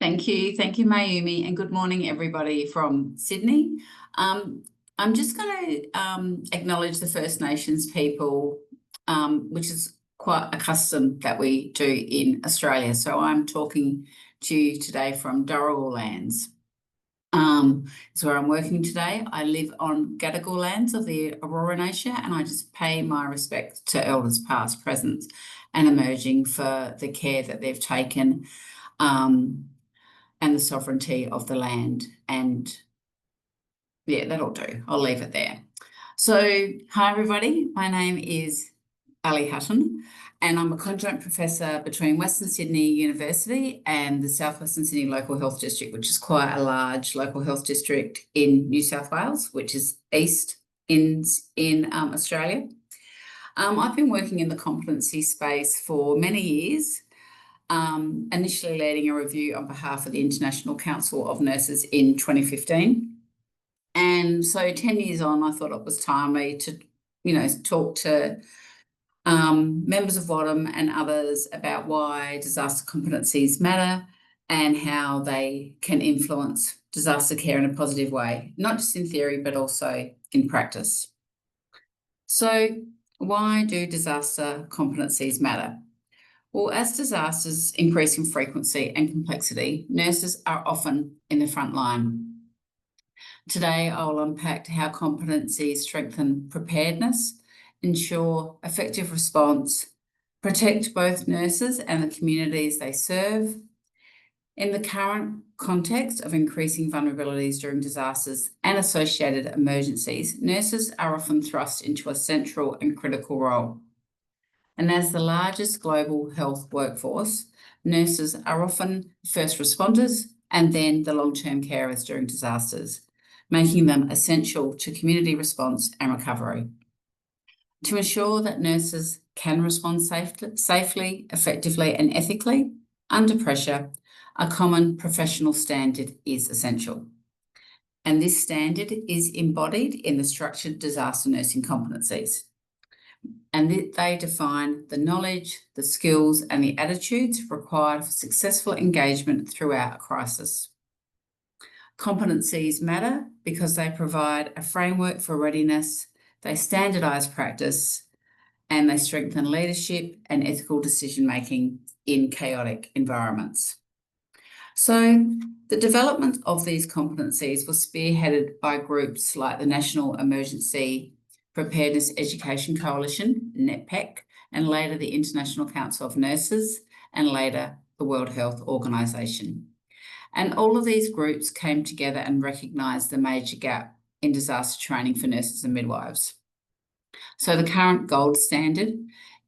Thank you, Mayumi, and good morning, everybody from Sydney. I'm just going to acknowledge the First Nations people, which is quite a custom that we do in Australia. So I'm talking to you today from Darugul lands. It's where I'm working today. I live on Gadigal lands of the Aurora Nation, and I just pay my respect to elders past, present, and emerging for the care that they've taken and the sovereignty of the land. And yeah, that'll do. I'll leave it there. So, hi everybody. My name is Alison Hutton, and I'm a conjunct professor between Western Sydney University and the South Western Sydney Local Health District, which is quite a large local health district in New South Wales, which is east in Australia. I've been working in the competency space for many years, initially leading a review on behalf of the International Council of Nurses in 2015. And so 10 years on, I thought it was timely to, talk to members of WADM and others about why disaster competencies matter and how they can influence disaster care in a positive way, not just in theory, but also in practice. So why do disaster competencies matter? Well, as disasters increase in frequency and complexity, nurses are often in the front line. Today, I'll unpack how competencies strengthen preparedness, ensure effective response, protect both nurses and the communities they serve. In the current context of increasing vulnerabilities during disasters and associated emergencies, nurses are often thrust into a central and critical role. And as the largest global health workforce, nurses are often first responders and then the long-term carers during disasters, making them essential to community response and recovery. To ensure that nurses can respond safely, effectively, and ethically under pressure, a common professional standard is essential. And this standard is embodied in the structured disaster nursing competencies. And they define the knowledge, the skills, and the attitudes required for successful engagement throughout a crisis. Competencies matter because they provide a framework for readiness, they standardise practice, and they strengthen leadership and ethical decision-making in chaotic environments. So the development of these competencies was spearheaded by groups like the National Emergency Preparedness Education Coalition, NEPEC, and later the International Council of Nurses, and later the World Health Organization. And all of these groups came together and recognised the major gap in disaster training for nurses and midwives. So the current gold standard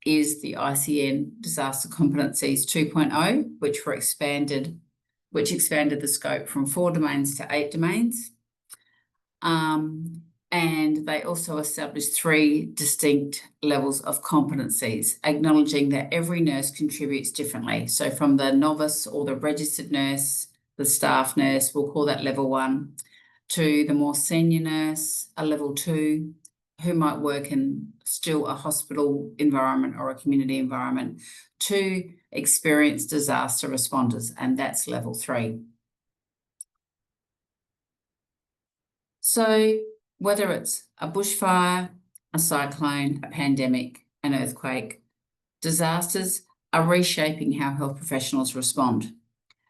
is the ICN Disaster Competencies 2.0, which expanded the scope from 4 domains to 8 domains. And they also established 3 distinct levels of competencies, acknowledging that every nurse contributes differently. So from the novice or the registered nurse, the staff nurse, we'll call that level 1, to the more senior nurse, a level 2, who might work in still a hospital environment or a community environment, to experienced disaster responders, and that's level 3. So whether it's a bushfire, a cyclone, a pandemic, an earthquake, disasters are reshaping how health professionals respond.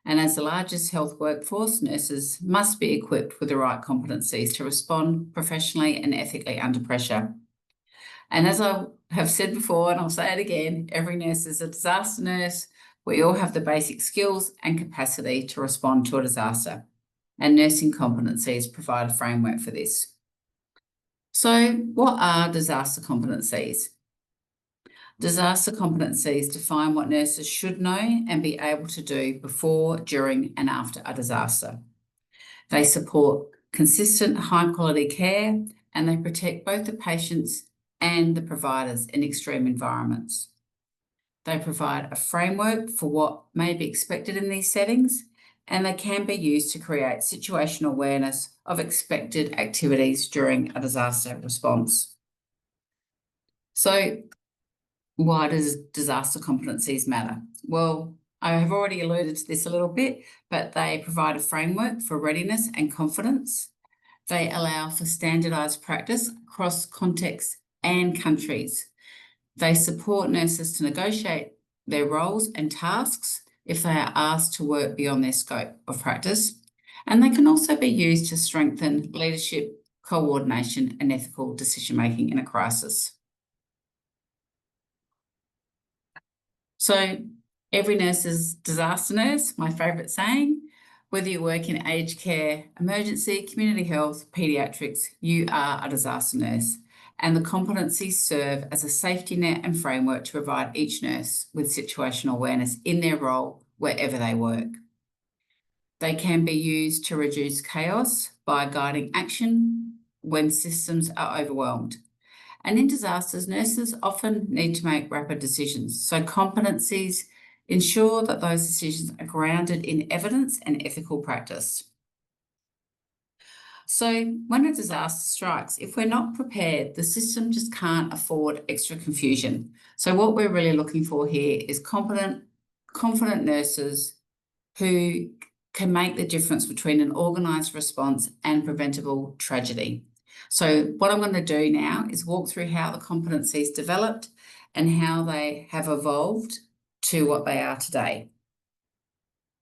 And as the largest health workforce, nurses must be equipped with the right competencies to respond professionally and ethically under pressure. And as I have said before, and I'll say it again, every nurse is a disaster nurse. We all have the basic skills and capacity to respond to a disaster, and nursing competencies provide a framework for this. So what are disaster competencies? Disaster competencies define what nurses should know and be able to do before, during, and after a disaster. They support consistent, high-quality care, and they protect both the patients and the providers in extreme environments. They provide a framework for what may be expected in these settings, and they can be used to create situational awareness of expected activities during a disaster response. So why does disaster competencies matter? Well, I have already alluded to this a little bit, but they provide a framework for readiness and confidence. They allow for standardised practice across contexts and countries. They support nurses to negotiate their roles and tasks if they are asked to work beyond their scope of practice. And they can also be used to strengthen leadership, coordination, and ethical decision-making in a crisis. So every nurse is disaster nurse, my favourite saying. Whether you work in aged care, emergency, community health, paediatrics, you are a disaster nurse. And the competencies serve as a safety net and framework to provide each nurse with situational awareness in their role wherever they work. They can be used to reduce chaos by guiding action when systems are overwhelmed. And in disasters, nurses often need to make rapid decisions. So competencies ensure that those decisions are grounded in evidence and ethical practice. So when a disaster strikes, if we're not prepared, the system just can't afford extra confusion. So what we're really looking for here is confident nurses who can make the difference between an organised response and preventable tragedy. So what I'm going to do now is walk through how the competencies developed and how they have evolved to what they are today.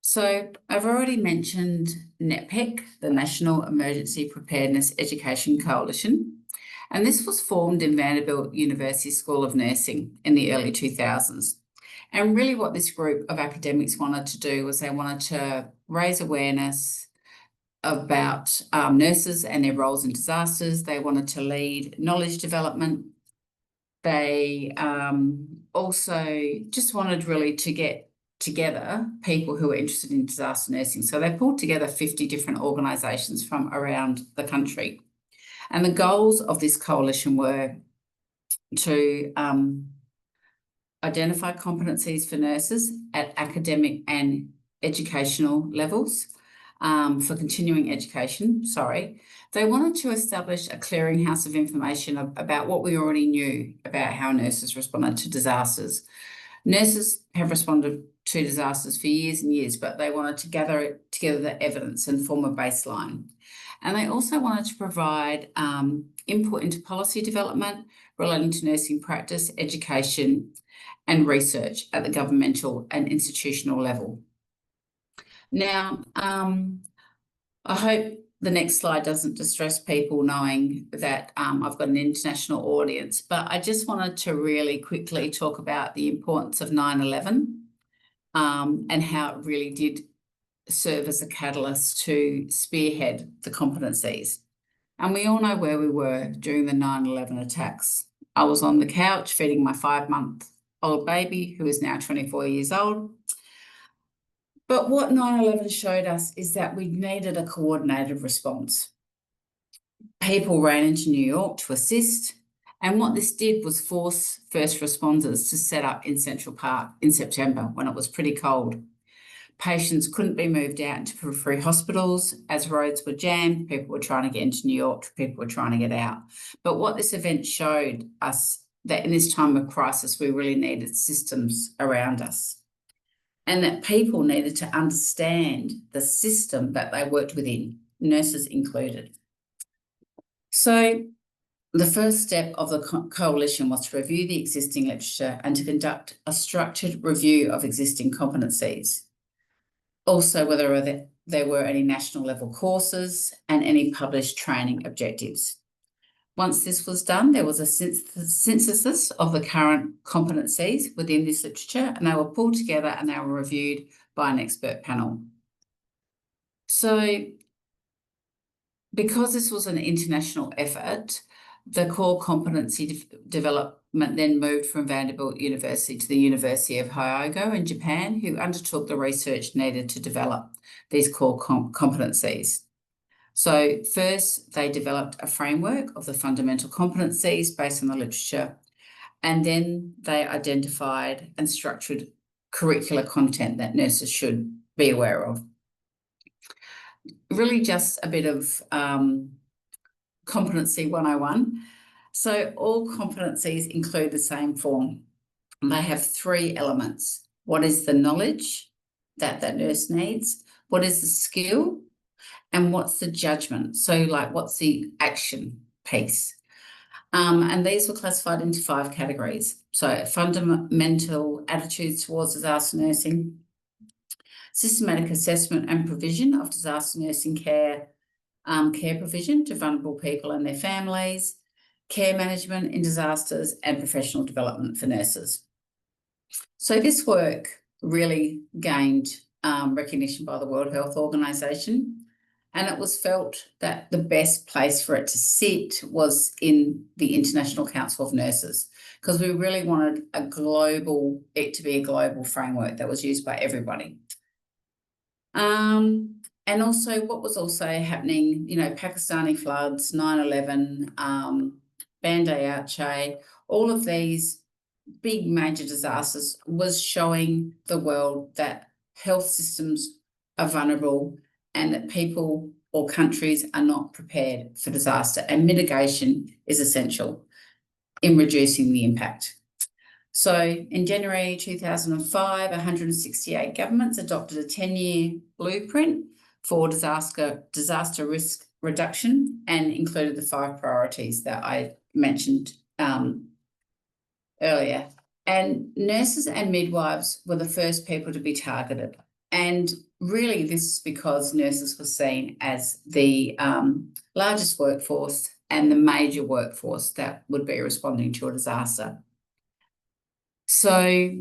So I've already mentioned NEPEC, the National Emergency Preparedness Education Coalition, and this was formed in Vanderbilt University School of Nursing in the early 2000s. And really what this group of academics wanted to do was they wanted to raise awareness about nurses and their roles in disasters. They wanted to lead knowledge development. They also just wanted really to get together people who are interested in disaster nursing. So they pulled together 50 different organisations from around the country. And the goals of this coalition were to identify competencies for nurses at academic and educational levels, for continuing education, They wanted to establish a clearinghouse of information about what we already knew about how nurses responded to disasters. Nurses have responded to disasters for years and years, but they wanted to gather together the evidence and form a baseline. And they also wanted to provide input into policy development relating to nursing practice, education, and research at the governmental and institutional level. Now, I hope the next slide doesn't distress people knowing that I've got an international audience, but I just wanted to really quickly talk about the importance of 9/11 and how it really did serve as a catalyst to spearhead the competencies. And we all know where we were during the 9/11 attacks. I was on the couch feeding my 5-month-old baby, who is now 24 years old. But what 9/11 showed us is that we needed a coordinated response. People ran into New York to assist, and what this did was force first responders to set up in Central Park in September when it was pretty cold. Patients couldn't be moved out into periphery hospitals as roads were jammed. People were trying to get into New York, people were trying to get out. But what this event showed us that in this time of crisis, we really needed systems around us, and that people needed to understand the system that they worked within, nurses included. So the first step of the coalition was to review the existing literature and to conduct a structured review of existing competencies. Also, whether there were any national level courses and any published training objectives. Once this was done, there was a synthesis of the current competencies within this literature, and they were pulled together and they were reviewed by an expert panel. So because this was an international effort, the core competency development then moved from Vanderbilt University to the University of Hyogo in Japan, who undertook the research needed to develop these core competencies. So first, they developed a framework of the fundamental competencies based on the literature, and then they identified and structured curricular content that nurses should be aware of. Really just a bit of Competency 101. So all competencies include the same form. They have 3 elements. What is the knowledge? that that nurse needs, what is the skill, and what's the judgment. So like, what's the action piece? And these were classified into 5 categories. So fundamental attitudes towards disaster nursing, systematic assessment and provision of disaster nursing care, care provision to vulnerable people and their families, care management in disasters, and professional development for nurses. So this work really gained recognition by the World Health Organization, and it was felt that the best place for it to sit was in the International Council of Nurses, because we really wanted it to be a global framework that was used by everybody. And also what was also happening, Pakistani floods, 9/11, Band Aceh, all of these big major disasters was showing the world that health systems are vulnerable and that people or countries are not prepared for disaster, and mitigation is essential in reducing the impact. So in January 2005, 168 governments adopted a 10-year blueprint for disaster risk reduction and included the 5 priorities that I mentioned earlier. And nurses and midwives were the first people to be targeted. And really this is because nurses were seen as the largest workforce and the major workforce that would be responding to a disaster. So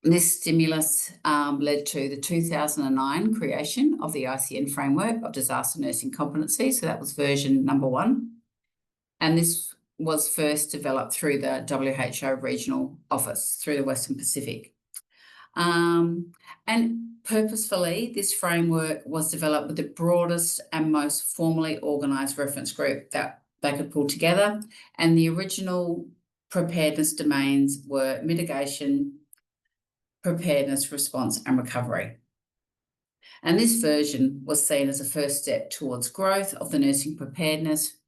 this stimulus led to the 2009 creation of the ICN framework of disaster nursing competency. So that was version number 1. And this was first developed through the WHO regional office through the Western Pacific. And purposefully, this framework was developed with the broadest and most formally organised reference group that they could pull together. And the original preparedness domains were mitigation, preparedness, response, and recovery. And this version was seen as a first step towards growth of the nursing preparedness,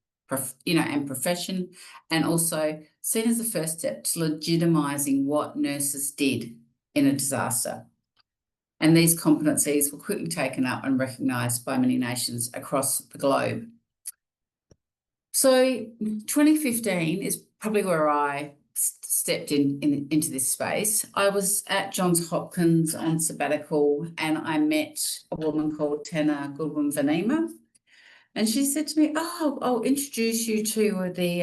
and profession, and also seen as the first step to legitimising what nurses did in a disaster. And these competencies were quickly taken up and recognised by many nations across the globe. So 2015 is probably where I stepped into this space. I was at Johns Hopkins on sabbatical, and I met a woman called Tana Goodwin-Vanema. And she said to me, "Oh, I'll introduce you to the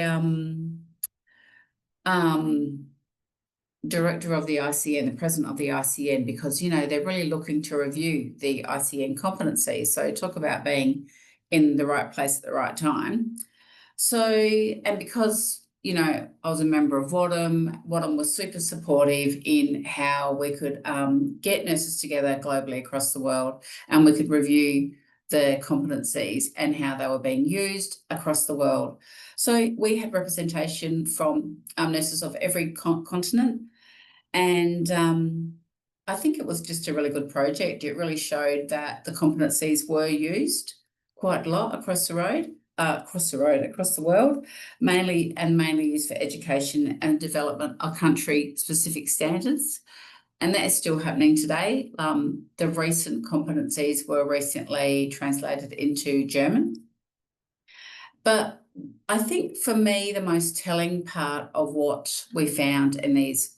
director of the ICN, the president of the ICN, because, they're really looking to review the ICN competency." So talk about being in the right place at the right time. So, and because, I was a member of WADM was super supportive in how we could get nurses together globally across the world, and we could review the competencies and how they were being used across the world. So we had representation from nurses of every continent, and I think it was just a really good project. It really showed that the competencies were used quite a lot across the world, mainly used for education and development of country-specific standards. And that is still happening today. The recent competencies were recently translated into German. But I think for me, the most telling part of what we found in this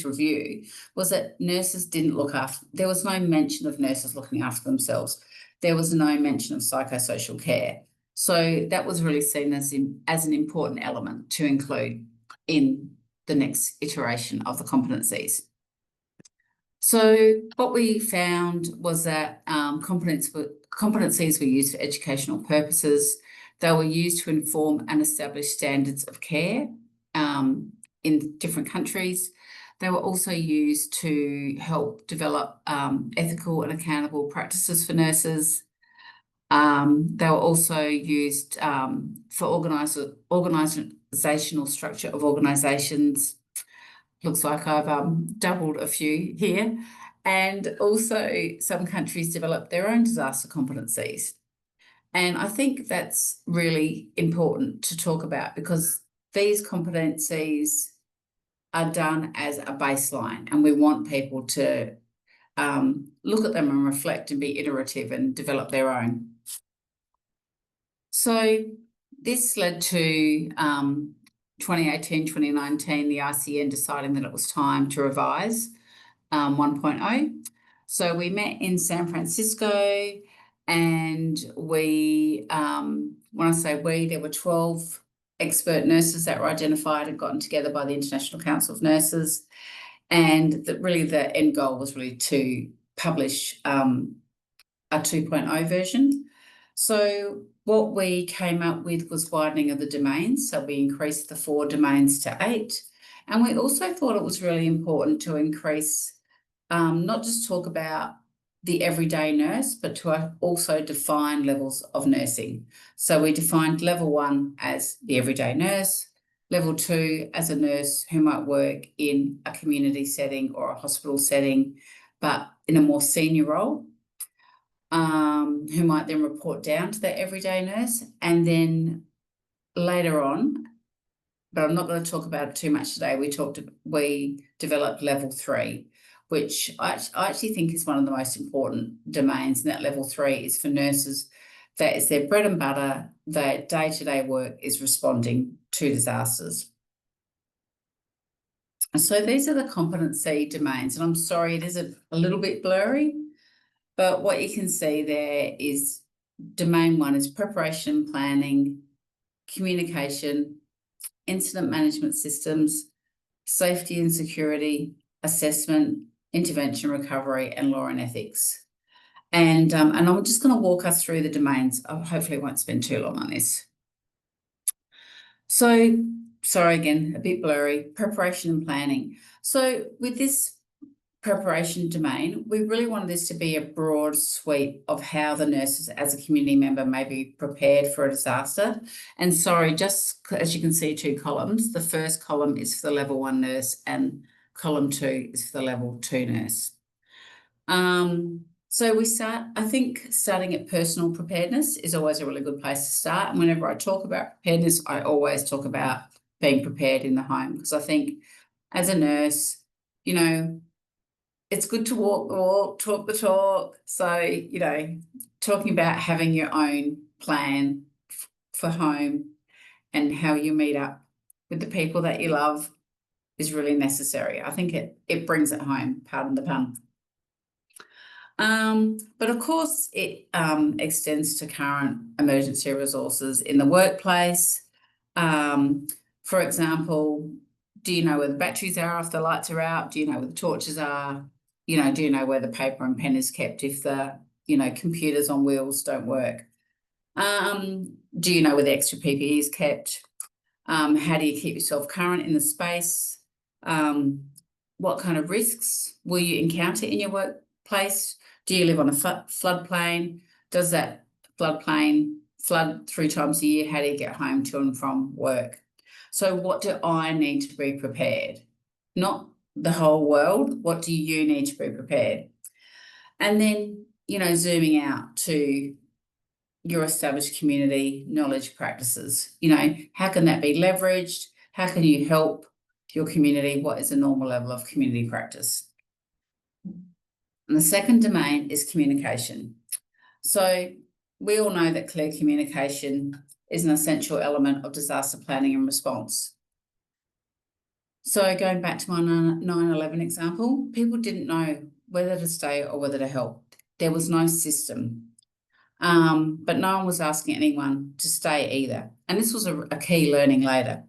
review, was that nurses didn't look after, there was no mention of nurses looking after themselves. There was no mention of psychosocial care. So that was really seen as an important element to include in the next iteration of the competencies. So what we found was that competencies were used for educational purposes. They were used to inform and establish standards of care in different countries. They were also used to help develop ethical and accountable practices for nurses. They were also used for organisational structure of organisations. Looks like I've doubled a few here. And also some countries developed their own disaster competencies. And I think that's really important to talk about, because these competencies are done as a baseline, and we want people to look at them and reflect and be iterative and develop their own. So this led to 2018, 2019, the ICN deciding that it was time to revise 1.0. So we met in San Francisco, and we, when I say we, there were 12 expert nurses that were identified and gotten together by the International Council of Nurses. And really the end goal was really to publish a 2.0 version. So what we came up with was widening of the domains. So we increased the 4 domains to 8. And we also thought it was really important to increase, not just talk about the everyday nurse, but to also define levels of nursing. So we defined level 1 as the everyday nurse, level 2 as a nurse who might work in a community setting or a hospital setting, but in a more senior role, who might then report down to the everyday nurse. And then later on, but I'm not going to talk about it too much today, we developed level 3, which I actually think is one of the most important domains. And that level 3 is for nurses. That is their bread and butter. Their day-to-day work is responding to disasters. And so these are the competency domains. And I'm sorry, it is a little bit blurry, but what you can see there is domain 1 is preparation and planning, communication, incident management systems, safety and security, assessment, intervention recovery, and law and ethics. And I'm just going to walk us through the domains. Hopefully I won't spend too long on this. So, sorry again, a bit blurry, preparation and planning. So with this preparation domain, we really wanted this to be a broad sweep of how the nurses as a community member may be prepared for a disaster. And sorry, just as you can see 2 columns, the first column is for the level 1 nurse and column 2 is for the level 2 nurse. So I think starting at personal preparedness is always a really good place to start. And whenever I talk about preparedness, I always talk about being prepared in the home, because I think as a nurse, you know, it's good to walk the walk, talk the talk. So, you know, talking about having your own plan for home and how you meet up with the people that you love is really necessary. I think it brings it home, pardon the pun. But of course, it extends to current emergency resources in the workplace. For example, do you know where the batteries are if the lights are out? Do you know where the torches are? You know, do you know where the paper and pen is kept if the, you know, computers on wheels don't work? Do you know where the extra PPE is kept? How do you keep yourself current in the space? What kind of risks will you encounter in your workplace? Do you live on a floodplain? Does that floodplain flood 3 times a year? How do you get home to and from work? So what do I need to be prepared? Not the whole world. What do you need to be prepared? And then, you know, zooming out to your established community knowledge practices. You know, how can that be leveraged? How can you help your community? What is a normal level of community practice? And the second domain is communication. So we all know that clear communication is an essential element of disaster planning and response. So going back to my 9/11 example, people didn't know whether to stay or whether to help. There was no system. But no one was asking anyone to stay either. And this was a key learning later.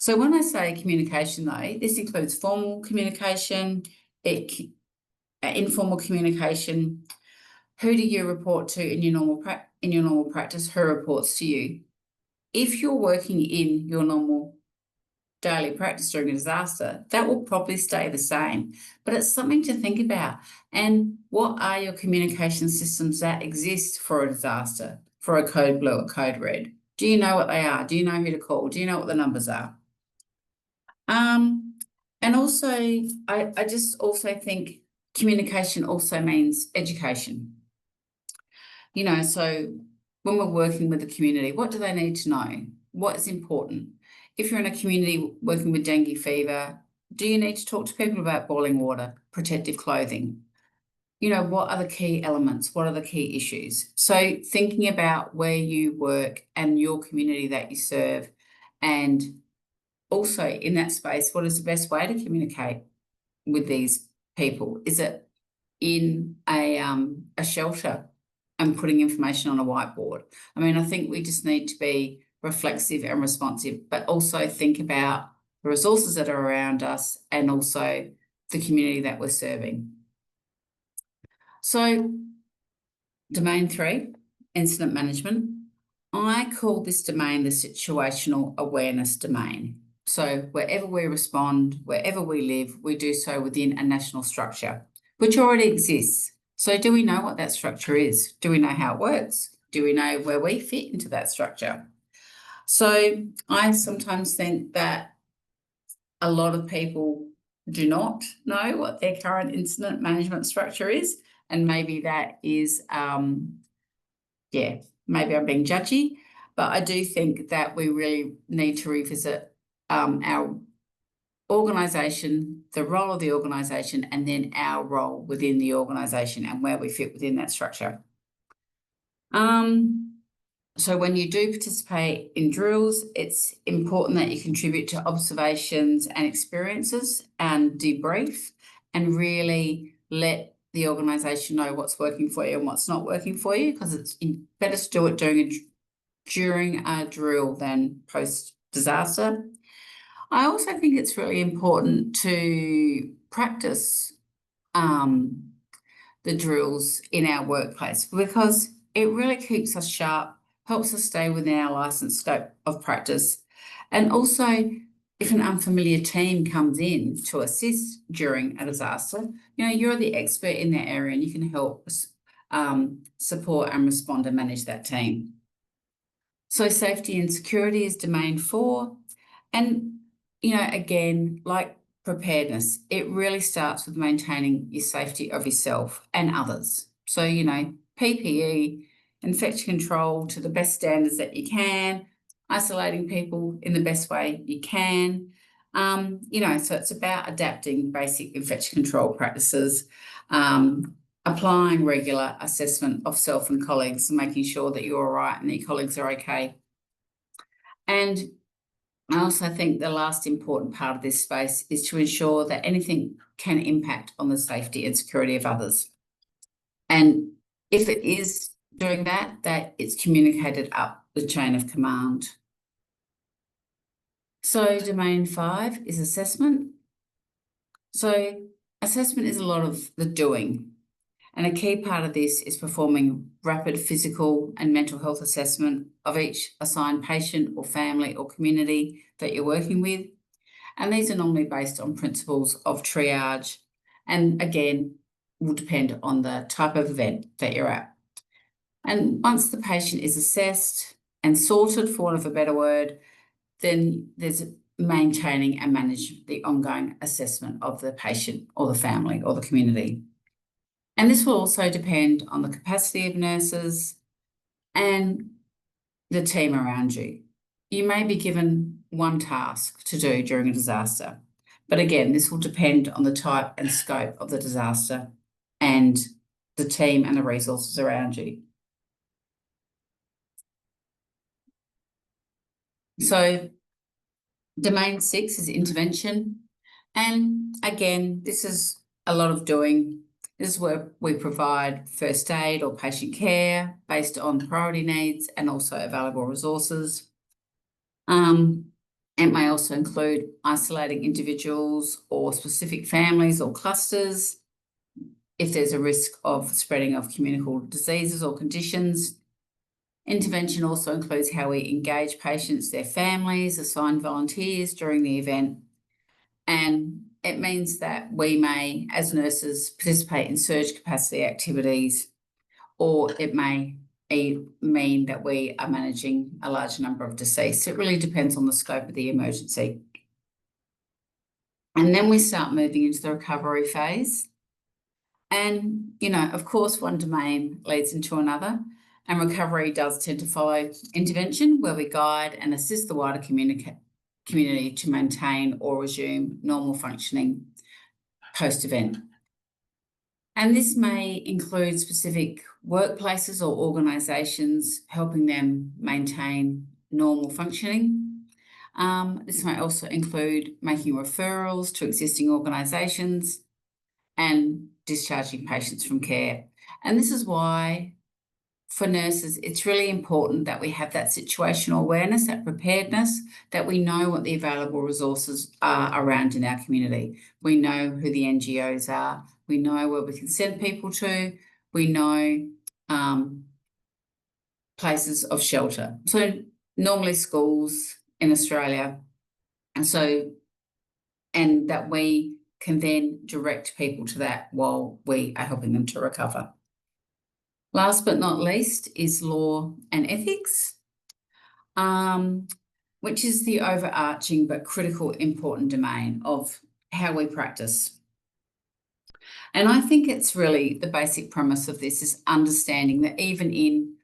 So when I say communication, though, this includes formal communication, informal communication. Who do you report to in your normal practice? Who reports to you? If you're working in your normal daily practice during a disaster, that will probably stay the same, but it's something to think about. And what are your communication systems that exist for a disaster, for a code blue, a code red? Do you know what they are? Do you know who to call? Do you know what the numbers are? And also, I just also think communication also means education. You know, so when we're working with the community, what do they need to know? What is important? If you're in a community working with dengue fever, do you need to talk to people about boiling water, protective clothing? what are the key elements? What are the key issues? So thinking about where you work and your community that you serve, and also in that space, what is the best way to communicate with these people? Is it in a shelter and putting information on a whiteboard? I mean, I think we just need to be reflexive and responsive, but also think about the resources that are around us and also the community that we're serving. So domain 3, incident management. I call this domain the situational awareness domain. So wherever we respond, wherever we live, we do so within a national structure, which already exists. So do we know what that structure is? Do we know how it works? Do we know where we fit into that structure? So I sometimes think that a lot of people do not know what their current incident management structure is. And maybe that is, maybe I'm being judgy, but I do think that we really need to revisit our organisation, the role of the organisation, and then our role within the organisation and where we fit within that structure. So when you do participate in drills, it's important that you contribute to observations and experiences and debrief and really let the organisation know what's working for you and what's not working for you, because it's better to do it during a drill than post-disaster. I also think it's really important to practice the drills in our workplace, because it really keeps us sharp, helps us stay within our licensed scope of practice. And also, if an unfamiliar team comes in to assist during a disaster, you're the expert in that area and you can help support and respond and manage that team. So safety and security is domain 4. And, again, like preparedness, it really starts with maintaining your safety of yourself and others. So, PPE, infection control to the best standards that you can, isolating people in the best way you can. So it's about adapting basic infection control practices, applying regular assessment of self and colleagues, and making sure that you're all right and that your colleagues are okay. And I also think the last important part of this space is to ensure that anything can impact on the safety and security of others. And if it is doing that it's communicated up the chain of command. So domain 5 is assessment. So assessment is a lot of the doing. And a key part of this is performing rapid physical and mental health assessment of each assigned patient or family or community that you're working with. And these are normally based on principles of triage, and again, will depend on the type of event that you're at. And once the patient is assessed and sorted, for want of a better word, then there's maintaining and manage the ongoing assessment of the patient or the family or the community. And this will also depend on the capacity of nurses and the team around you. You may be given one task to do during a disaster, but again, this will depend on the type and scope of the disaster and the team and the resources around you. So domain 6 is intervention. And again, this is a lot of doing. This is where we provide first aid or patient care based on priority needs and also available resources. It may also include isolating individuals or specific families or clusters if there's a risk of spreading of communicable diseases or conditions. Intervention also includes how we engage patients, their families, assign volunteers during the event. And it means that we may, as nurses, participate in surge capacity activities, or it may mean that we are managing a large number of deceased. It really depends on the scope of the emergency. And then we start moving into the recovery phase. And, of course, one domain leads into another. And recovery does tend to follow intervention, where we guide and assist the wider community to maintain or resume normal functioning post-event. And this may include specific workplaces or organisations helping them maintain normal functioning. This may also include making referrals to existing organisations and discharging patients from care. And this is why, for nurses, it's really important that we have that situational awareness, that preparedness, that we know what the available resources are around in our community. We know who the NGOs are. We know where we can send people to. We know places of shelter. So normally schools in Australia. And that we can then direct people to that while we are helping them to recover. Last but not least is law and ethics, which is the overarching but critical, important domain of how we practice. And I think it's really the basic premise of this is understanding that even in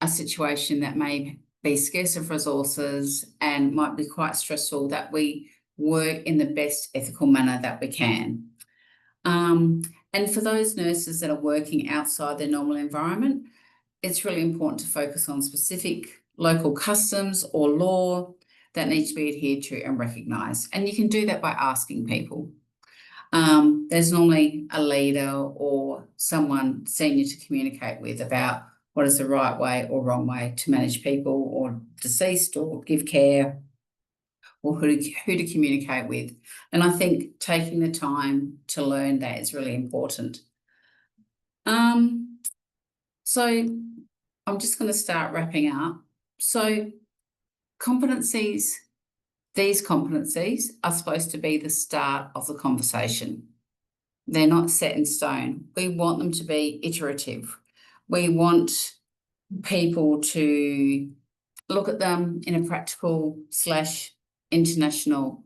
a situation that may be scarce of resources and might be quite stressful, that we work in the best ethical manner that we can. And for those nurses that are working outside their normal environment, it's really important to focus on specific local customs or law that needs to be adhered to and recognised. And you can do that by asking people. There's normally a leader or someone senior to communicate with about what is the right way or wrong way to manage people or deceased or give care, or who to communicate with. And I think taking the time to learn that is really important. So I'm just going to start wrapping up. So competencies, these competencies are supposed to be the start of the conversation. They're not set in stone. We want them to be iterative. We want people to look at them in a practical / intellectual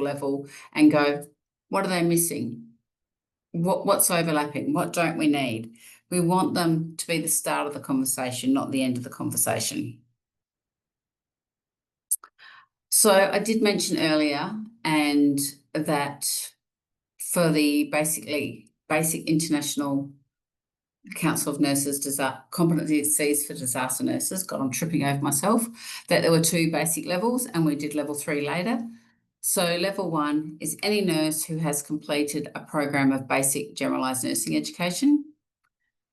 level and go, what are they missing? What's overlapping? What don't we need? We want them to be the start of the conversation, not the end of the conversation. So I did mention earlier, and that for the basic international Council of Nurses Competencies for Disaster Nurses, God, I'm tripping over myself, that there were 2 basic levels and we did level 3 later. So level 1 is any nurse who has completed a program of basic generalised nursing education,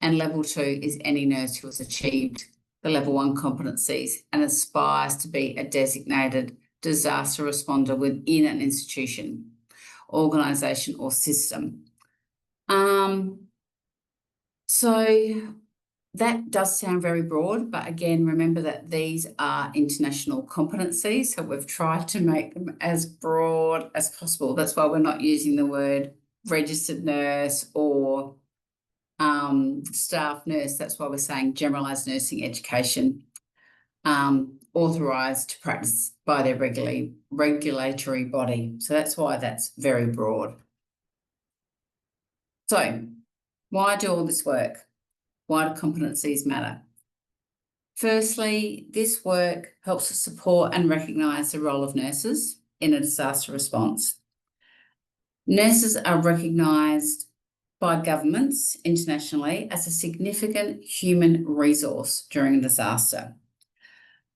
and level 2 is any nurse who has achieved the level 1 competencies and aspires to be a designated disaster responder within an institution, organisation or system. So that does sound very broad, but again, remember that these are international competencies, so we've tried to make them as broad as possible. That's why we're not using the word registered nurse or staff nurse. That's why we're saying generalised nursing education, authorised to practice by their regulatory body. So that's why that's very broad. So why do all this work? Why do competencies matter? Firstly, this work helps to support and recognise the role of nurses in a disaster response. Nurses are recognised by governments internationally as a significant human resource during a disaster.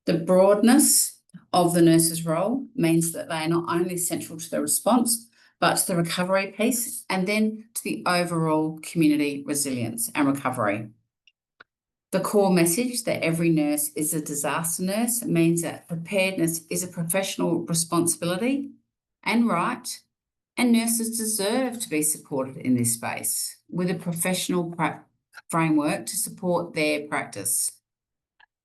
The broadness of the nurse's role means that they are not only central to the response, but to the recovery piece, and then to the overall community resilience and recovery. The core message that every nurse is a disaster nurse means that preparedness is a professional responsibility and right, and nurses deserve to be supported in this space with a professional framework to support their practice.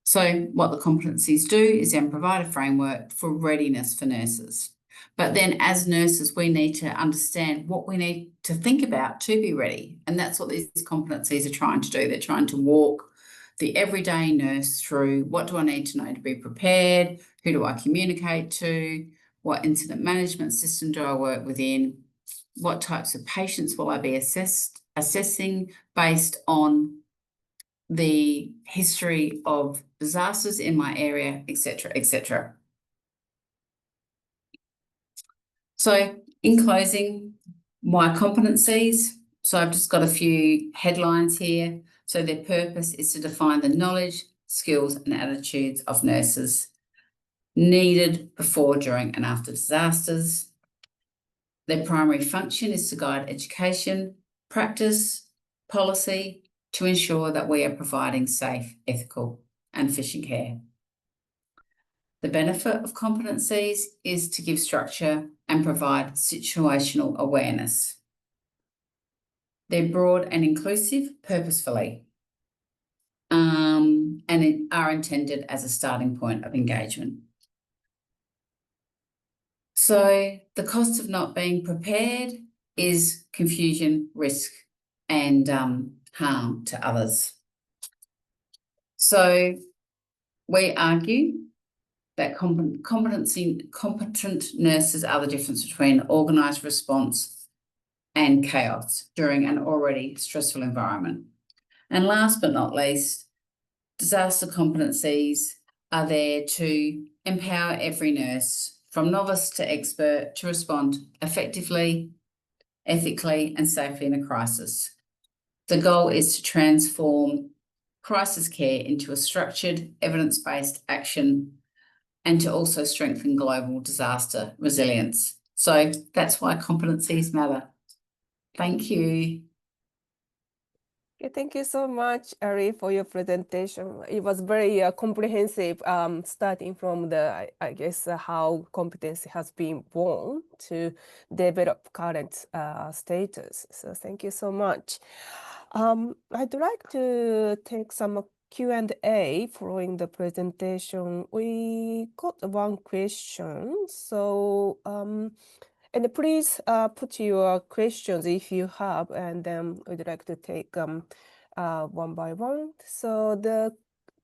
So what the competencies do is then provide a framework for readiness for nurses. But then as nurses, we need to understand what we need to think about to be ready. And that's what these competencies are trying to do. They're trying to walk the everyday nurse through, what do I need to know to be prepared? Who do I communicate to? What incident management system do I work within? What types of patients will I be assessing based on the history of disasters in my area, etc., etc. So in closing, why competencies? So I've just got a few headlines here. So their purpose is to define the knowledge, skills and attitudes of nurses needed before, during and after disasters. Their primary function is to guide education, practice, policy to ensure that we are providing safe, ethical and efficient care. The benefit of competencies is to give structure and provide situational awareness. They're broad and inclusive purposefully, and are intended as a starting point of engagement. So the cost of not being prepared is confusion, risk, and harm to others. So we argue that competent nurses are the difference between organised response and chaos during an already stressful environment. And last but not least, disaster competencies are there to empower every nurse, from novice to expert, to respond effectively, ethically and safely in a crisis. The goal is to transform crisis care into a structured, evidence-based action and to also strengthen global disaster resilience. So that's why competencies matter. Thank you. Okay, thank you so much, Ari, for your presentation. It was very comprehensive, starting from I guess, how competency has been born to develop current status. So thank you so much. I'd like to take some Q&A following the presentation. We got one question. So, and please put your questions if you have, and then we'd like to take one by one. So the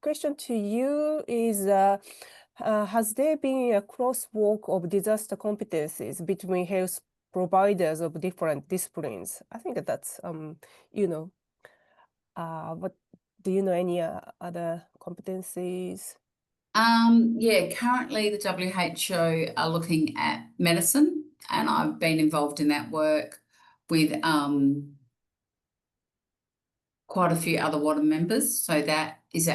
question to you is, has there been a crosswalk of disaster competencies between health providers of different disciplines? I think that's, but do you know any other competencies? Yeah, currently the WHO are looking at medicine, and I've been involved in that work with quite a few other WADA members. So that is we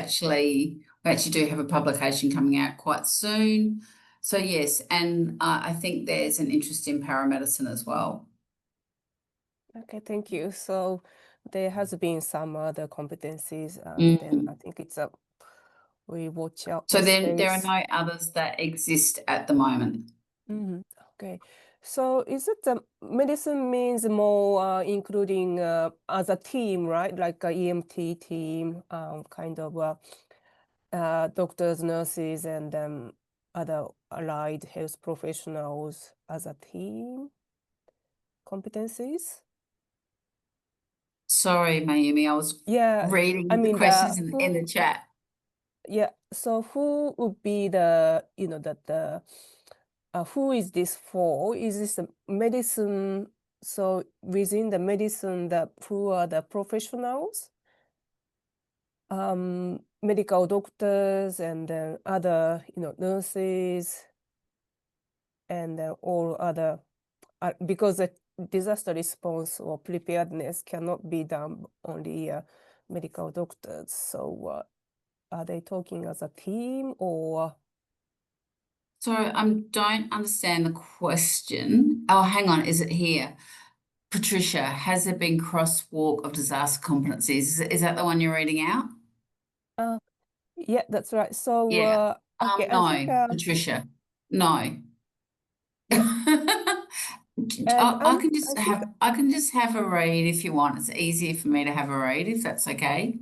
actually do have a publication coming out quite soon. So yes, and I think there's an interest in paramedicine as well. Okay, thank you. So there has been some other competencies, and then I think it's we watch out. So then there are no others that exist at the moment. Okay, so is it medicine means more including as a team, right? Like a EMT team, kind of doctors, nurses, and other allied health professionals as a team competencies? Sorry, Mayumi, I was reading the questions in the chat. Yeah, so who would be the, who is this for? Is this a medicine? So within the medicine, who are the professionals? Medical doctors and then other, nurses and all other, because the disaster response or preparedness cannot be done only medical doctors. So are they talking as a team or? Sorry, I don't understand the question. Oh, hang on, is it here? Patricia, has there been crosswalk of disaster competencies? Is that the one you're reading out? Yeah, that's right. So yeah. okay, No, I think, Patricia, no. And I can just have a read if you want. It's easier for me to have a read if that's okay.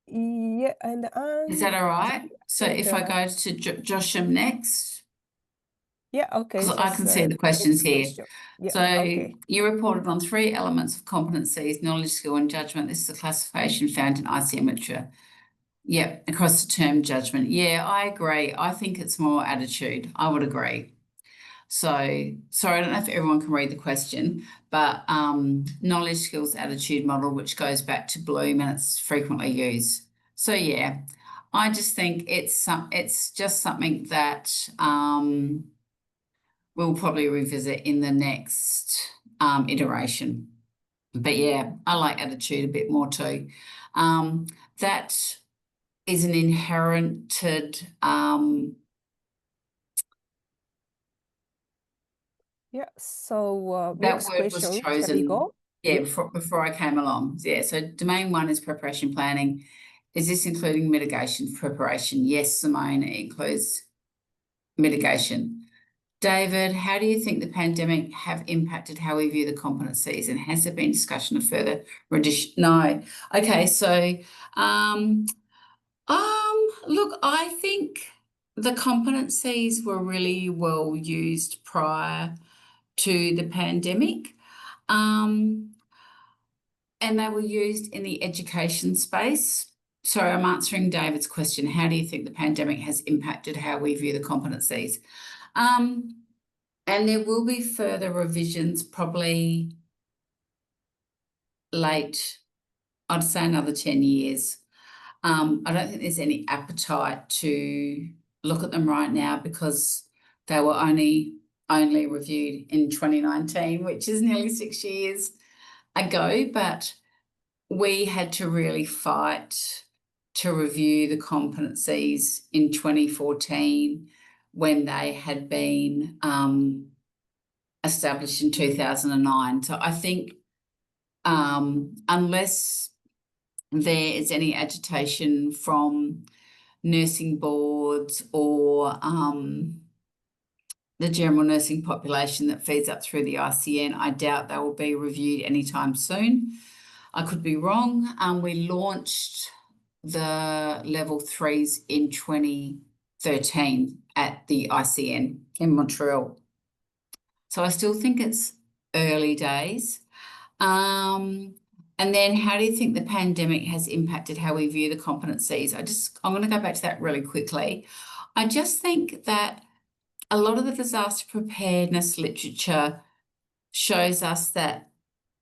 Yeah, and is that all right? So if I go to Josham next. Yeah, okay. I can see the questions here. Yeah, so okay. You reported on 3 elements of competencies: knowledge, skill, and judgment. This is a classification found in ICN literature. Yeah, across the term judgment. Yeah, I agree. I think it's more attitude. I would agree. So, sorry, I don't know if everyone can read the question, but knowledge, skills, attitude model, which goes back to Bloom and it's frequently used. So yeah, I just think it's just something that we'll probably revisit in the next iteration. But yeah, I like attitude a bit more too. That is an inherited Yeah. So that next word was question, shall we chosen, go? yeah, Yeah. before I came along. Yeah, so domain 1 is preparation planning. Is this including mitigation preparation? Yes, Simone, it includes mitigation. David, how do you think the pandemic have impacted how we view the competencies, and has there been discussion of further reduction? No. Okay, so look, I think the competencies were really well used prior to the pandemic. And they were used in the education space. Sorry, I'm answering David's question. How do you think the pandemic has impacted how we view the competencies? And there will be further revisions, probably late, I'd say another 10 years. I don't think there's any appetite to look at them right now because they were only reviewed in 2019, which is nearly 6 years ago. But we had to really fight to review the competencies in 2014 when they had been established in 2009. So I think unless there is any agitation from nursing boards or the general nursing population that feeds up through the ICN, I doubt they will be reviewed anytime soon. I could be wrong. We launched the level 3s in 2013 at the ICN in Montreal. So I still think it's early days. And then how do you think the pandemic has impacted how we view the competencies? I'm going to go back to that really quickly. I just think that a lot of the disaster preparedness literature shows us that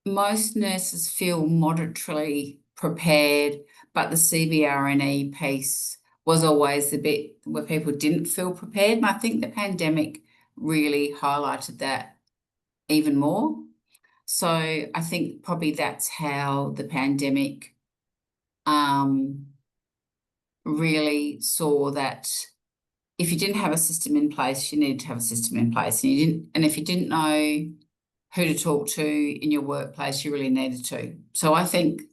most nurses feel moderately prepared, but the CBRNE piece was always the bit where people didn't feel prepared. And I think the pandemic really highlighted that even more. So I think probably that's how the pandemic really saw that if you didn't have a system in place, you needed to have a system in place. And if you didn't know who to talk to in your workplace, you really needed to. So I think,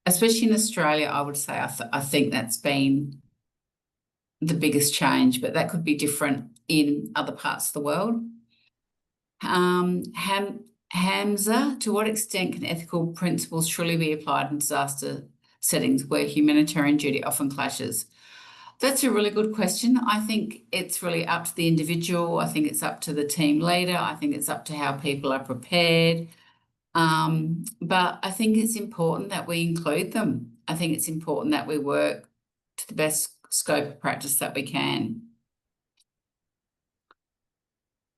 especially in Australia, I would say I think that's been the biggest change, but that could be different in other parts of the world. Hamza, to what extent can ethical principles truly be applied in disaster settings where humanitarian duty often clashes? That's a really good question. I think it's really up to the individual. I think it's up to the team leader. I think it's up to how people are prepared. But I think it's important that we include them. I think it's important that we work to the best scope of practice that we can.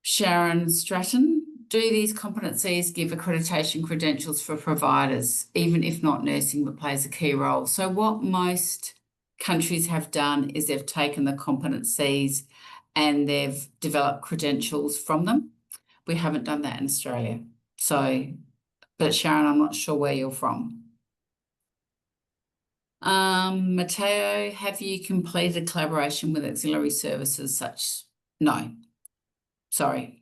Sharon Stratton, do these competencies give accreditation credentials for providers, even if not nursing, but plays a key role? So what most countries have done is they've taken the competencies and they've developed credentials from them. We haven't done that in Australia. So, but Sharon, I'm not sure where you're from. Matteo, have you completed collaboration with auxiliary services such? No. Sorry.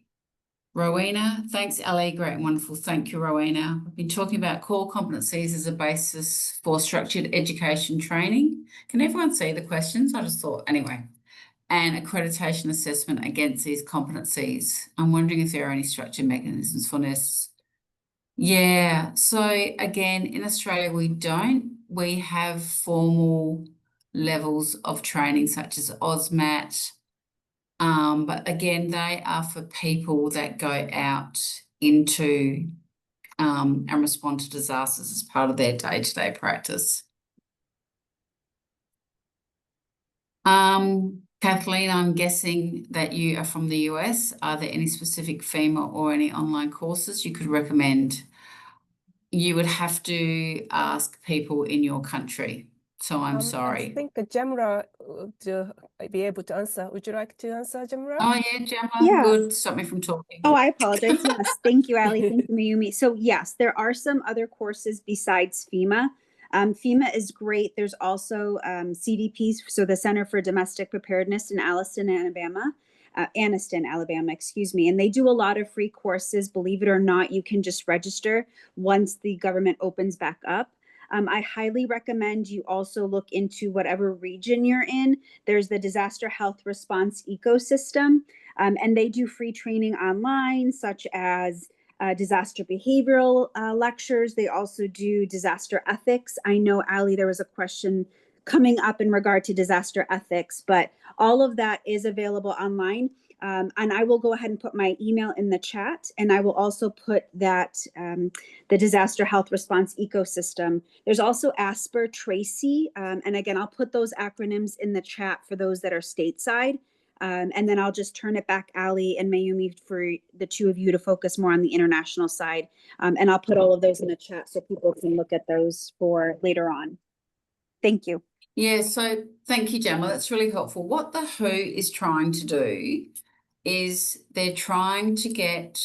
Rowena, thanks, Ali. Great and wonderful. Thank you, Rowena. We've been talking about core competencies as a basis for structured education training. Can everyone see the questions? I just thought, anyway. And accreditation assessment against these competencies. I'm wondering if there are any structured mechanisms for nurses. Yeah, so again, in Australia, we don't. We have formal levels of training such as AUSMAT, but again, they are for people that go out into and respond to disasters as part of their day-to-day practice. Kathleen, I'm guessing that you are from the US. Are there any specific FEMA or any online courses you could recommend? You would have to ask people in your country. So I'm I sorry. think Jamra would be able to answer. Would you like to answer, Jamra? Oh, yeah, Gemma, Yeah. good. Stop me from talking. Oh, I apologize. Yes. Thank you, Ali. Thank you, Mayumi. So yes, there are some other courses besides FEMA. FEMA is great. There's also CDPs, so the Center for Domestic Preparedness in Anniston, Alabama, excuse me. And they do a lot of free courses. Believe it or not, you can just register once the government opens back up. I highly recommend you also look into whatever region you're in. There's the Disaster Health Response Ecosystem, and they do free training online, such as disaster behavioral lectures. They also do disaster ethics. I know, Ali, there was a question coming up in regard to disaster ethics, but all of that is available online. And I will go ahead and put my email in the chat, and I will also put that the Disaster Health Response Ecosystem. There's also ASPR Tracy, and again, I'll put those acronyms in the chat for those that are stateside. And then I'll just turn it back, Ali and Mayumi, for the two of you to focus more on the international side. And I'll put all of those in the chat so people can look at those for later on. Thank you. Yeah, so thank you, Gemma. That's really helpful. What the WHO is trying to do is they're trying to get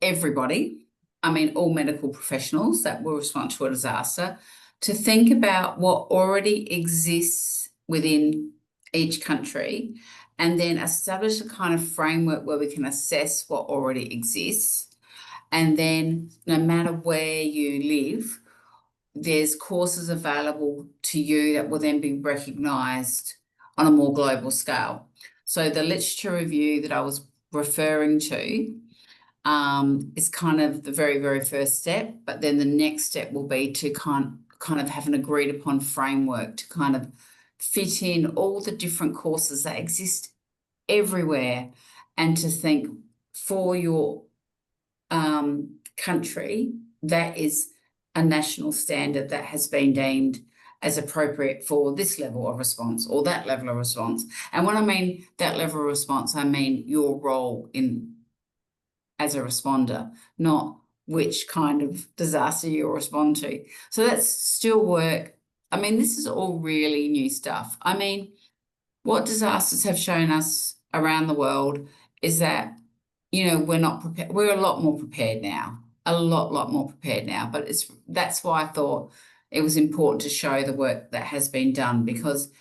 everybody, I mean, all medical professionals that will respond to a disaster, to think about what already exists within each country and then establish a kind of framework where we can assess what already exists. And then no matter where you live, there's courses available to you that will then be recognised on a more global scale. So the literature review that I was referring to is kind of the very, very first step, but then the next step will be to kind of have an agreed upon framework to kind of fit in all the different courses that exist everywhere and to think for your country that is a national standard that has been deemed as appropriate for this level of response or that level of response. And when I mean that level of response, I mean your role in as a responder, not which kind of disaster you'll respond to. So that's still work. I mean, this is all really new stuff. I mean, what disasters have shown us around the world is that, you know, we're not prepared. We're a lot more prepared now, a lot more prepared now. But that's why I thought it was important to show the work that has been done, because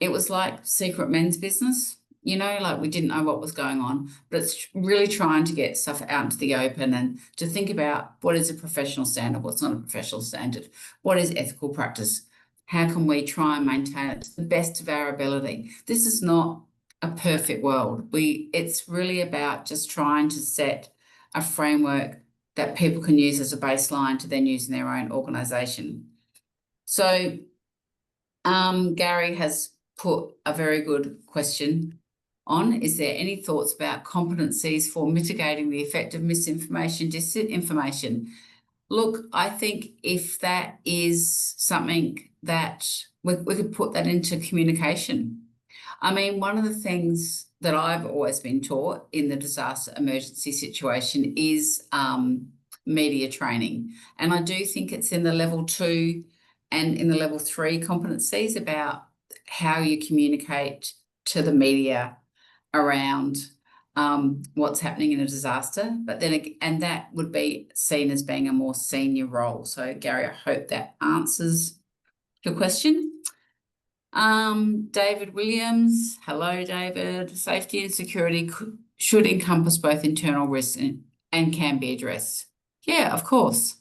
it was like secret men's business. You know, like we didn't know what was going on, but it's really trying to get stuff out into the open and to think about what is a professional standard, what's not a professional standard, what is ethical practice, how can we try and maintain it to the best of our ability. This is not a perfect world. It's really about just trying to set a framework that people can use as a baseline to then use in their own organisation. So Gary has put a very good question on. Is there any thoughts about competencies for mitigating the effect of misinformation, disinformation? Look, I think if that is something that we could put that into communication. I mean, one of the things that I've always been taught in the disaster emergency situation is media training. And I do think it's in the level 2 and in the level 3 competencies about how you communicate to the media around what's happening in a disaster, but then and that would be seen as being a more senior role. So Gary, I hope that answers your question. David Williams, hello David. Safety and security should encompass both internal risks and can be addressed. Yeah, of course,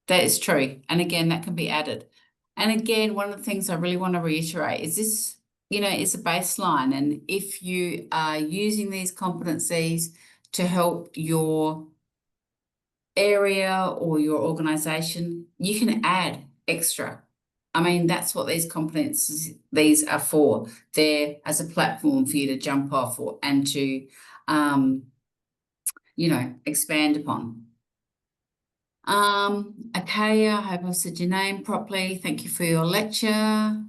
that is true. And again, that can be added. And again, one of the things I really want to reiterate is this, you know, it's a baseline. And if you are using these competencies to help your area or your organisation, you can add extra. I mean, that's what these competencies, these are for. They're as a platform for you to jump off and to, you know, expand upon. Okay, I hope I said your name properly. Thank you for your lecture.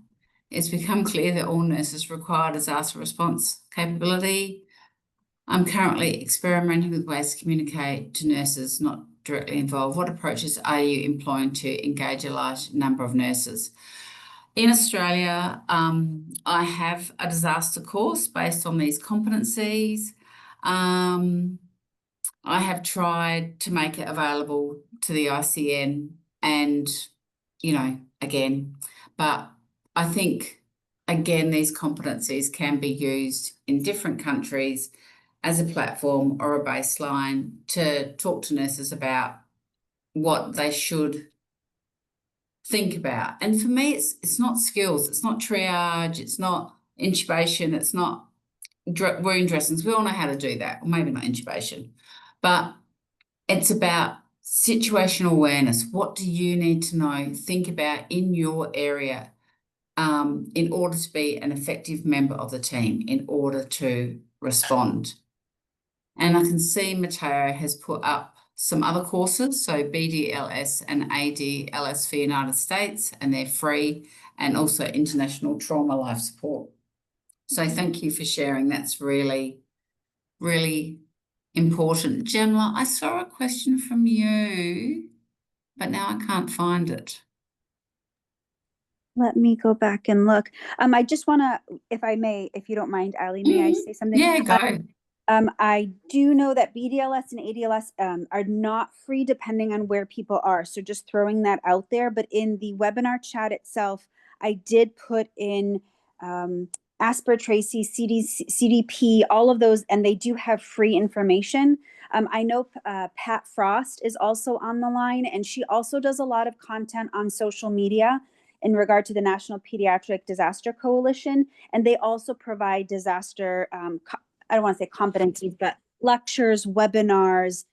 It's become clear that all nurses require disaster response capability. I'm currently experimenting with ways to communicate to nurses not directly involved, what approaches are you employing to engage a large number of nurses? In Australia, I have a disaster course based on these competencies. I have tried to make it available to the ICN and, you know, again, but I think, again, these competencies can be used in different countries as a platform or a baseline to talk to nurses about what they should think about. And for me, it's not skills, it's not triage, it's not intubation, it's not wound dressings. We all know how to do that, or maybe not intubation, but it's about situational awareness. What do you need to know, think about in your area in order to be an effective member of the team, in order to respond? And I can see Matteo has put up some other courses, so BDLS and ADLS for United States, and they're free, and also International Trauma Life Support. So thank you for sharing. That's really, really important. Gemma, I saw a question from you, but now I can't find it. Let me go back and look. I just want to, if I may, if you don't mind, Ali, may I say something? Yeah, go. I do know that BDLS and ADLS are not free depending on where people are. So just throwing that out there. But in the webinar chat itself, I did put in Asper Tracy, CDP, all of those, and they do have free information. I know Pat Frost is also on the line, and she also does a lot of content on social media in regard to the National Pediatric Disaster Coalition. And they also provide disaster I don't want to say competencies, but lectures, webinars,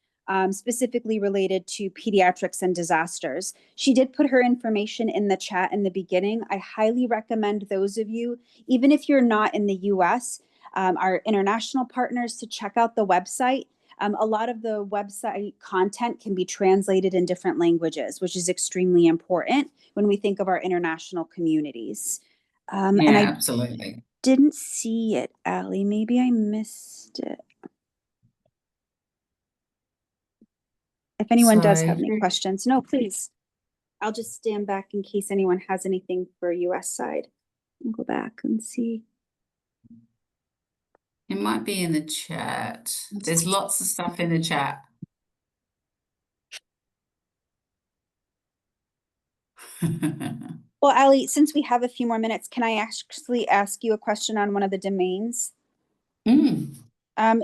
specifically related to pediatrics and disasters. She did put her information in the chat in the beginning. I highly recommend those of you, even if you're not in the US, our international partners, to check out the website. A lot of the website content can be translated in different languages, which is extremely important when we think of our international communities. Yeah, and I absolutely. didn't see it, Ali. Maybe I missed it. If anyone does have any questions, no, please. I'll just stand back in case anyone has anything for US side. I'll go back and see. It might be in the chat. There's lots of stuff in the chat. Well, Ali, since we have a few more minutes, can I actually ask you a question on one of the domains?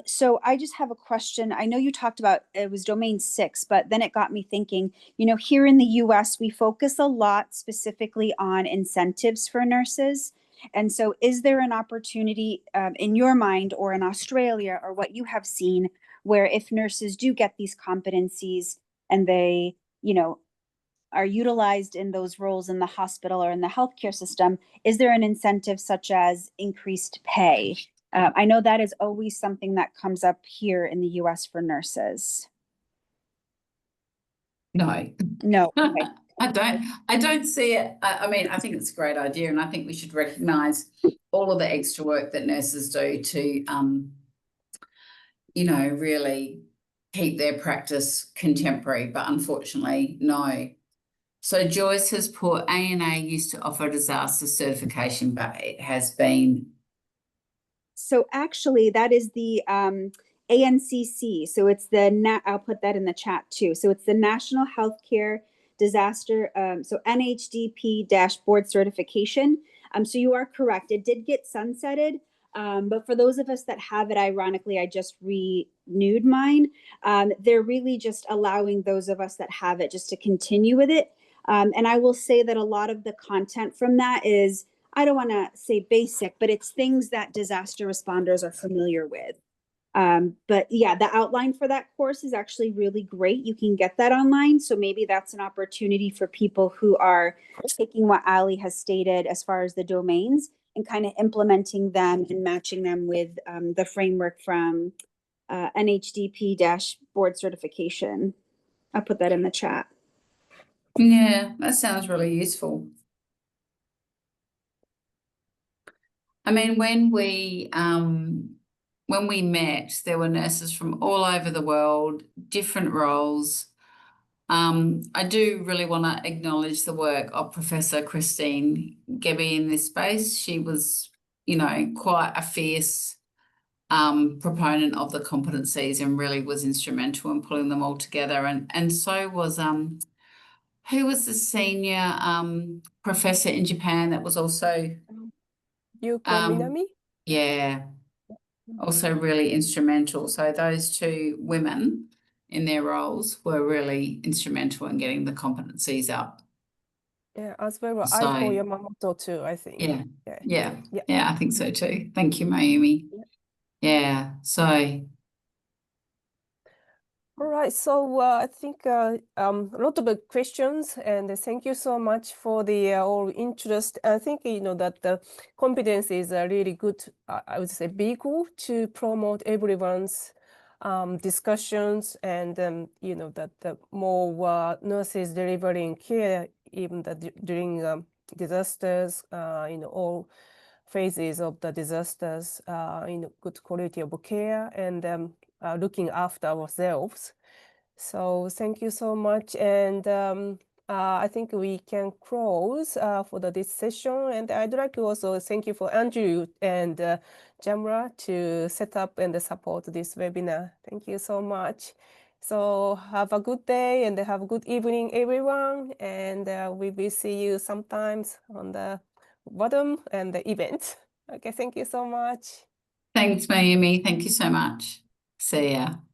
So I just have a question. I know you talked about it was domain 6, but then it got me thinking, you know, here in the US, we focus a lot specifically on incentives for nurses. And so is there an opportunity in your mind or in Australia or what you have seen where if nurses do get these competencies and they, you know, are utilized in those roles in the hospital or in the healthcare system, is there an incentive such as increased pay? I know that is always something that comes up here in the US for nurses. No. No. Okay. I don't see it. I mean, I think it's a great idea, and I think we should recognise all of the extra work that nurses do to, you know, really keep their practice contemporary, but unfortunately, no. So Joyce has put ANA used to offer disaster certification, but it has been. So actually, that is the ANCC. So it's the I'll put that in the chat too. So it's the National Healthcare Disaster. So NHDP Board Certification. So you are correct. It did get sunsetted. But for those of us that have it, ironically, I just renewed mine. They're really just allowing those of us that have it just to continue with it. And I will say that a lot of the content from that is, I don't want to say basic, but it's things that disaster responders are familiar with. But yeah, the outline for that course is actually really great. You can get that online. So maybe that's an opportunity for people who are taking what Ali has stated as far as the domains and kind of implementing them and matching them with the framework from NHDP board certification. I'll put that in the chat. Yeah, that sounds really useful. I mean, when we met, there were nurses from all over the world, different roles. I do really want to acknowledge the work of Professor Christine Gebby in this space. She was, you know, quite a fierce proponent of the competencies and really was instrumental in pulling them all together. And so was who was the senior professor in Japan that was also Yuko Minami? yeah, also really instrumental. So those two women in their roles were really instrumental in getting the competencies up. Yeah, as well. So Aiko Yamamoto too, I think. yeah, Yeah. I think so too. Thank you, Mayumi. Yeah, so All right, so I think a lot of questions, and thank you so much for the all interest. I think that the competence is a really good, I would say, vehicle to promote everyone's discussions, and that the more nurses delivering care, even during disasters, all phases of the disasters, good quality of care, and looking after ourselves. So thank you so much. And I think we can close for this session. And I'd like to also thank you for Andrew and Jamra to set up and support this webinar. Thank you so much. So have a good day and have a good evening, everyone. And we will see you sometimes on the bottom and the event. Okay, thank you so much. thanks, Mayumi. Thank you so much. See ya.